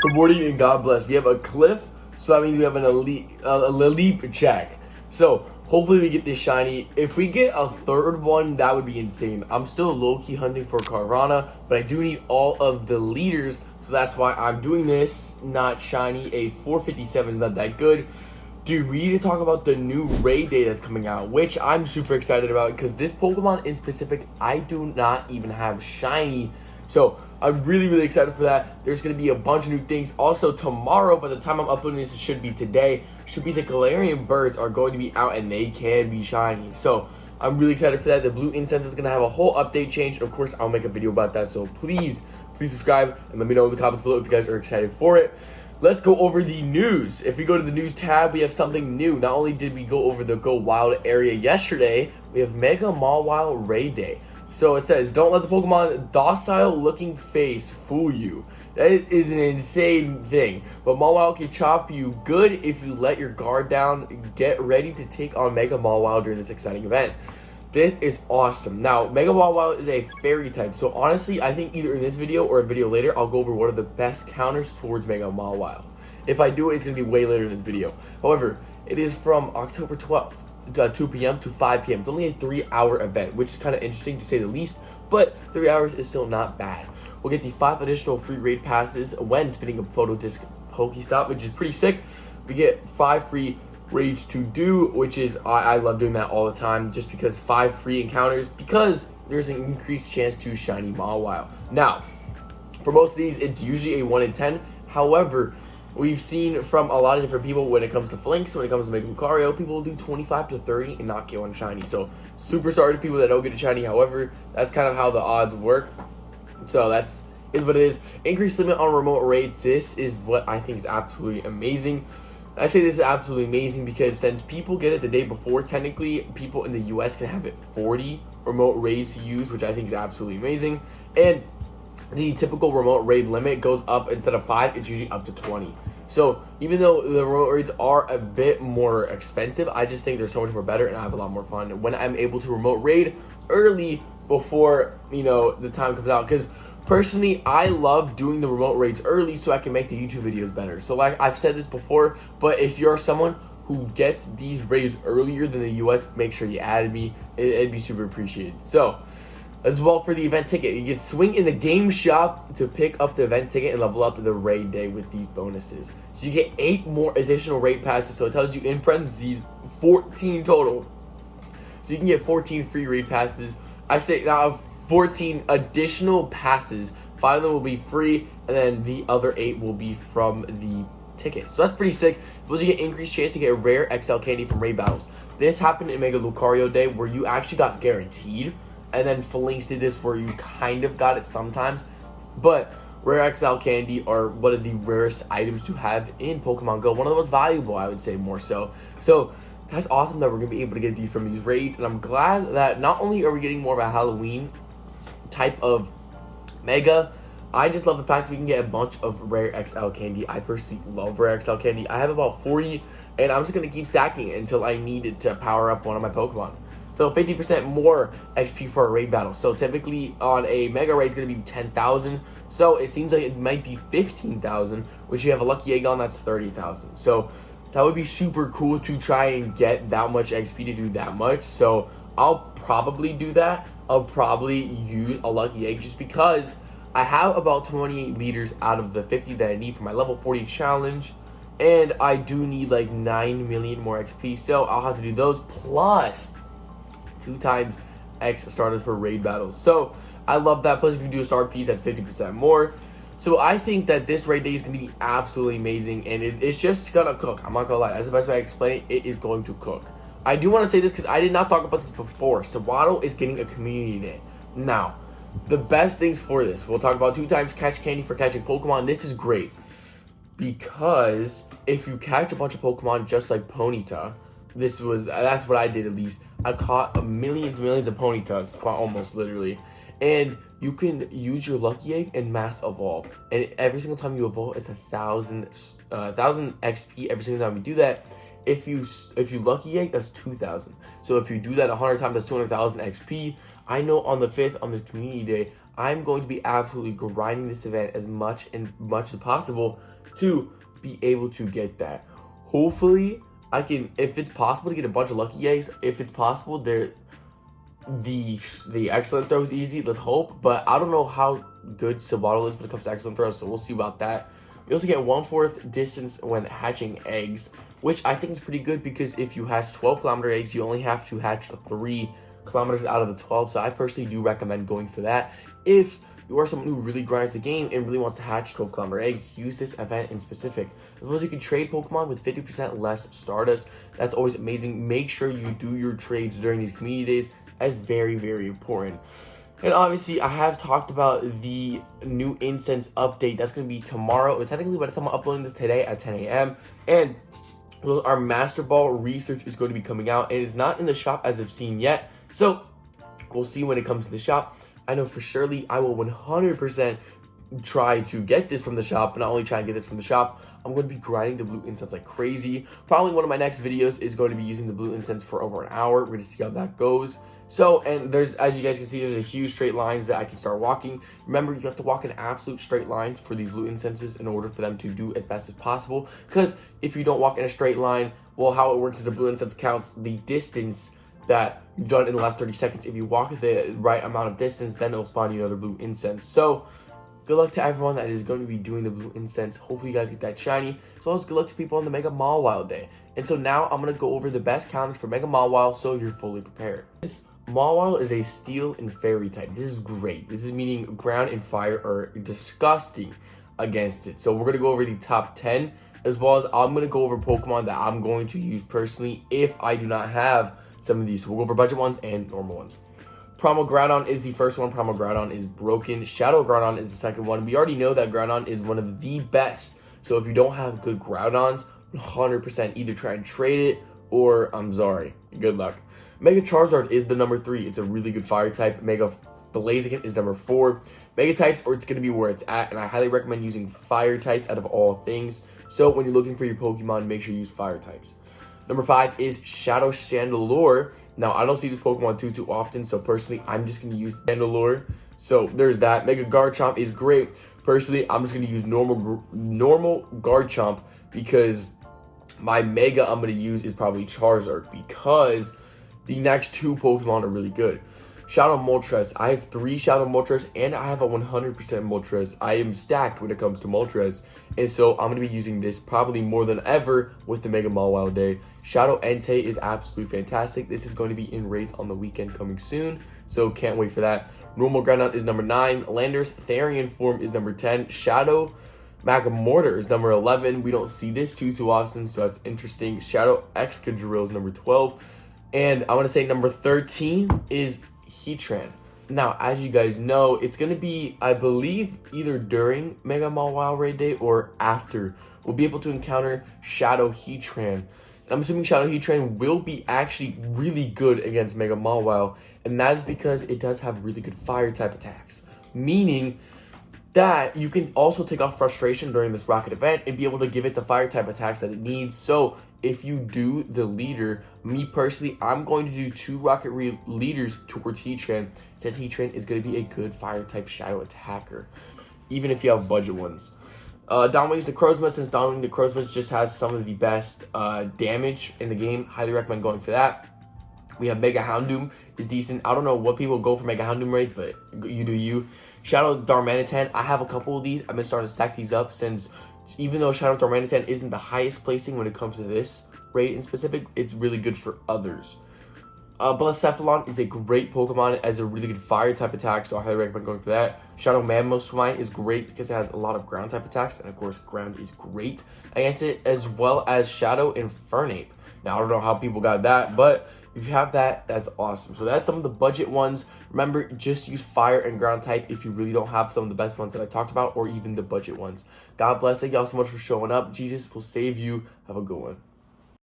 Good morning and God bless. We have a cliff, so that means we have an elite check. So hopefully we get this shiny. If we get a third one, that would be insane. I'm still low-key hunting for Carvana, but I do need all of the leaders, so that's why I'm doing this. Not shiny. A 457 is not that good. Dude, we need to talk about the new raid day that's coming out, which I'm super excited about because this Pokemon in specific, I do not even have shiny. So I'm really excited for that. There's going to be a bunch of new things. Also, tomorrow, by the time I'm uploading this, it should be today, should be the Galarian birds are going to be out and they can be shiny. So I'm really excited for that. The blue Incense is going to have a whole update change. And of course, I'll make a video about that. So please subscribe and let me know in the comments below if you guys are excited for it. Let's go over the news. If we go to the news tab, we have something new. Not only did we go over the Go Wild area yesterday, we have Mega Mawile Raid Day. So it says, don't let the Pokemon docile looking face fool you. That is an insane thing. But Mawile can chop you good if you let your guard down. Get ready to take on Mega Mawile during this exciting event. This is awesome. Now, Mega Mawile is a fairy type. So honestly, I think either in this video or a video later, I'll go over what are the best counters towards Mega Mawile. If I do it, it's going to be way later in this video. However, it is from October 12th. 2 p.m. to 5 p.m. It's only a 3-hour event, which is kind of interesting to say the least, but 3 hours is still not bad. We'll get the 5 additional free raid passes when spinning a photo disc Pokestop, which is pretty sick. We get 5 free raids to do, which is, I love doing that all the time, just because 5 free encounters, because there's an increased chance to shiny Mawile. Now, for most of these, it's usually a 1 in 10. However, we've seen from a lot of different people when it comes to Flinks, when it comes to Mega Lucario, people will do 25 to 30 and not get one shiny. So, super sorry to people that don't get a shiny. However, that's kind of how the odds work. So, that's what it is. Increased limit on remote raids. This is what I think is absolutely amazing. I say this is absolutely amazing because since people get it the day before, technically, people in the US can have it 40 remote raids to use, which I think is absolutely amazing. And the typical remote raid limit goes up, instead of 5, it's usually up to 20. So even though the remote raids are a bit more expensive, I just think they're so much more better and I have a lot more fun when I'm able to remote raid early before, the time comes out. Because personally, I love doing the remote raids early so I can make the YouTube videos better. So like I've said this before, but if you're someone who gets these raids earlier than the US, make sure you added me. It'd be super appreciated. So as well, for the event ticket, you can swing in the game shop to pick up the event ticket and level up the raid day with these bonuses. So you get 8 more additional raid passes, so it tells you in parentheses 14 total. So you can get 14 free raid passes. I say now 14 additional passes. 5 of them will be free, and then the other 8 will be from the ticket. So that's pretty sick. But you get increased chance to get a rare XL candy from raid battles. This happened in Mega Lucario Day where you actually got guaranteed. And then Flinks did this where you kind of got it sometimes. But rare XL candy are one of the rarest items to have in Pokemon Go. One of the most valuable, I would say, more so. So that's awesome that we're going to be able to get these from these raids. And I'm glad that not only are we getting more of a Halloween type of Mega, I just love the fact that we can get a bunch of rare XL candy. I personally love rare XL candy. I have about 40, and I'm just going to keep stacking it until I need it to power up one of my Pokemon. So 50% more XP for a raid battle. So typically on a mega raid, it's going to be 10,000. So it seems like it might be 15,000, which you have a lucky egg on, that's 30,000. So that would be super cool to try and get that much XP to do that much. So I'll probably do that. I'll probably use a lucky egg just because I have about 28 liters out of the 50 that I need for my level 40 challenge. And I do need like 9 million more XP. So I'll have to do those plus 2 times X starters for raid battles. So I love that. Plus if you do a star piece, that's 50% more. So I think that this raid day is going to be absolutely amazing, and it's just going to cook. I'm not going to lie. That's the best way I can explain it. It is going to cook. I do want to say this because I did not talk about this before. Sewaddle is getting a community day. Now, the best things for this, we'll talk about 2 times catch candy for catching Pokemon. This is great because if you catch a bunch of Pokemon just like Ponyta, that's what I did at least. I caught millions of Ponytas, almost literally. And you can use your lucky egg and mass evolve. And every single time you evolve, it's 1,000 XP every single time you do that. If you lucky egg, that's 2,000. So if you do that 100 times, that's 200,000 XP. I know on the 5th, on the community day, I'm going to be absolutely grinding this event as much as possible to be able to get that. Hopefully, I can, if it's possible to get a bunch of lucky eggs, if it's possible, the excellent throw is easy, let's hope, but I don't know how good Sewaddle is when it comes to excellent throws, so we'll see about that. You also get 1/4 distance when hatching eggs, which I think is pretty good because if you hatch 12-kilometer eggs, you only have to hatch 3 kilometers out of the 12, so I personally do recommend going for that. If you are someone who really grinds the game and really wants to hatch 12-kilometer eggs, use this event in specific. As well as you can trade Pokemon with 50% less Stardust. That's always amazing. Make sure you do your trades during these community days. That's very, very important. And obviously, I have talked about the new Incense update. That's going to be tomorrow. It's technically by the time I'm uploading this today at 10 a.m. And our Master Ball research is going to be coming out. And it's not in the shop as I've seen yet. So, we'll see when it comes to the shop. I know for surely I will 100% try to get this from the shop. But not only try and get this from the shop, I'm going to be grinding the blue incense like crazy. Probably one of my next videos is going to be using the blue incense for over an hour. We're going to see how that goes. So, and there's, as you guys can see, there's a huge straight lines that I can start walking. Remember, you have to walk in absolute straight lines for these blue incenses in order for them to do as best as possible. Because if you don't walk in a straight line, well, how it works is the blue incense counts the distance that you've done in the last 30 seconds. If you walk the right amount of distance, then it'll spawn you another blue incense. So, good luck to everyone that is going to be doing the blue incense. Hopefully you guys get that shiny. As well as good luck to people on the Mega Mawile day. And so now I'm going to go over the best counters for Mega Mawile so you're fully prepared. This Mawile is a steel and fairy type. This is great. This is meaning ground and fire are disgusting against it. So we're going to go over the top 10 as well as I'm going to go over Pokemon that I'm going to use personally if I do not have some of these. So we'll go over budget ones and normal ones. Primal Groudon is the first one. Primal Groudon is broken. Shadow Groudon is the second one. We already know that Groudon is one of the best. So if you don't have good Groudons, 100% either try and trade it or I'm sorry. Good luck. Mega Charizard is the number 3. It's a really good fire type. Mega Blaziken is number 4. Mega types, or it's going to be where it's at. And I highly recommend using fire types out of all things. So when you're looking for your Pokemon, make sure you use fire types. Number 5 is Shadow Chandelure. Now, I don't see this Pokemon too often, so personally, I'm just going to use Chandelure. So, there's that. Mega Garchomp is great. Personally, I'm just going to use normal Garchomp because my Mega I'm going to use is probably Charizard because the next 2 Pokemon are really good. Shadow Moltres. I have 3 Shadow Moltres and I have a 100% Moltres. I am stacked when it comes to Moltres. And so I'm going to be using this probably more than ever with the Mega Mawile day. Shadow Entei is absolutely fantastic. This is going to be in raids on the weekend coming soon. So can't wait for that. Normal Groudon is number 9. Landorus Therian form is number 10. Shadow Magmortar is number 11. We don't see this too often, so that's interesting. Shadow Excadrill is number 12. And I want to say number 13 is Heatran. Now, as you guys know, it's going to be, I believe, either during Mega Mawile Raid Day or after. We'll be able to encounter Shadow Heatran. I'm assuming Shadow Heatran will be actually really good against Mega Mawile, and that is because it does have really good fire type attacks. Meaning that you can also take off frustration during this rocket event and be able to give it the fire type attacks that it needs. So if you do the leader, me personally, I'm going to do 2 rocket leaders towards Heatran, since Heatran is going to be a good fire type shadow attacker, even if you have budget ones. Downwings Necrozma, since Downwing Necrozma just has some of the best damage in the game, highly recommend going for that. We have Mega Houndoom is decent. I don't know what people go for Mega Houndoom raids, but you do you. Shadow Darmanitan, I have a couple of these. I've been starting to stack these up since, even though Shadow Darmanitan isn't the highest placing when it comes to this raid in specific, it's really good for others. Blacephalon is a great Pokemon as a really good fire type attack, so I highly recommend going for that. Shadow Mamoswine is great because it has a lot of ground type attacks, and of course ground is great against it, as well as Shadow Infernape. Now, I don't know how people got that, but if you have that, that's awesome. So that's some of the budget ones. Remember, just use fire and ground type if you really don't have some of the best ones that I talked about, or even the budget ones. God bless. Thank y'all so much for showing up. Jesus will save you. Have a good one.